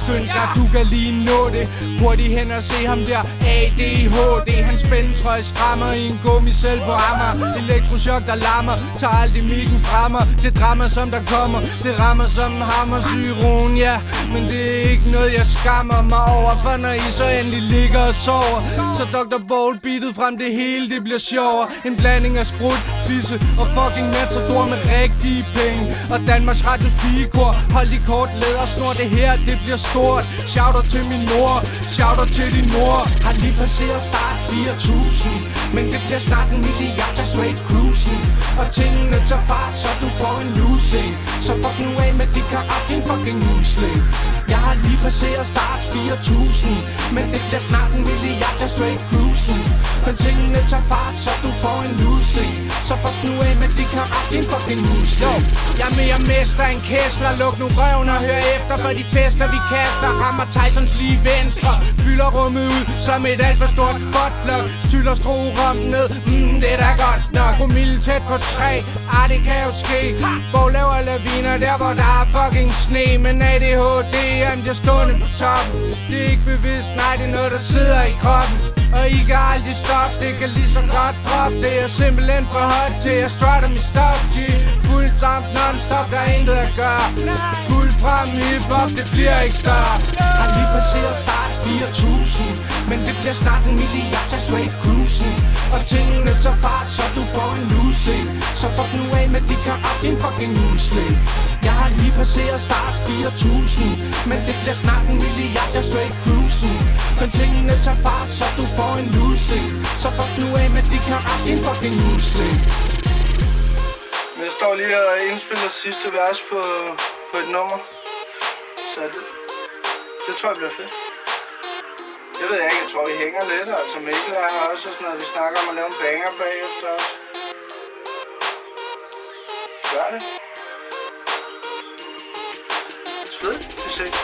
Skynd dig, du kan lige nå det. Hurtigt hen og se ham der ADHD. Han spændetrøje strammer i en gummicelle på Amager. Elektrochok der lammer, tager alt i mikken fra mig. Det drama som der kommer, det rammer som en hammer. Syron, ja, men det er ikke noget jeg skammer mig over. For når I så endelig ligger og sover, så Dr. Bowl beatet frem, det hele det bliver sjovere. En blanding af sprut, fisse og fucking matador med rigtige penge. Og Danmarks Radios pigekor, hold de kort lædersnor. Det her det bliver stort. Shoutout til min mor, shoutout til din mor. Har lige passeret start 4.000, men det bliver snart en milliard af straight cruising. Og tingene tager fart, så du får en losing. Så fuck nu af med de karat, din fucking musling. Jeg har lige passeret start 4.000, men det bliver snart en milliard af straight cruising. Men tingene tager fart, så du får en losing. Så fuck nu af med de karat, din fucking musling. Jeg er mere mester end Kessler. Luk nu røven og hør efter, for de fester vi kaster. Rammer Tysons lige venstre, fylder rummet ud som et alt for stort botblok. Tyller strorum ned, det er da godt nok. Promille tæt på 3, det kan jo ske. Hvor laver laviner der hvor der er fucking sne. Men ADHD, han bliver stående på toppen. Det er ikke bevidst, nej det er noget der sidder i kroppen. Og I kan aldrig stoppe, det kan lige så godt droppe. Det er simpelthen for højt til at strutter mit stop G. Fuld damp non-stop, der er intet at gøre. Guld frem hip-hop, det bliver ikke større. Har lige passeret start 4.000, men det bliver snart en milliard af straight cruising. Og tingene tager fart, så du får en losing. Så fuck nu af med de karat, din fucking musling. Jeg har lige passeret start 4.000, men det bliver snart en milliard af straight cruising. Men tingene tager fart, så du får en losing. Så fuck nu af med de karat, din fucking musling. Jeg står lige og indspiller sidste vers på et nummer. Så det tror jeg bliver fedt. Det ved jeg ikke, jeg tror vi hænger lidt. Altså Mikkel er her også og sådan noget. Vi snakker om at lave en banger bagefter også. Gør det. Fedt, vi ses.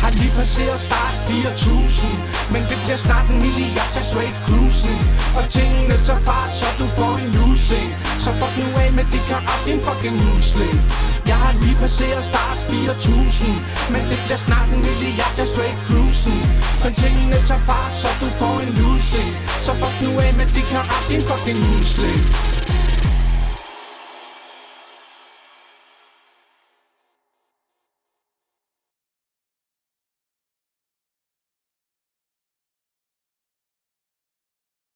Har lige passeret start 4.000, men det bliver snart en milliard af straight cruising. Og tingene tager fart, så du får en losing. Så fuck nu af med de karat, din fucking musling. Jeg har lige passeret start 4.000, men det bliver snart en milliard af straight cruising. Men tingene tager fart, så du får en losing. Så fuck nu af med de karat, din fucking musling.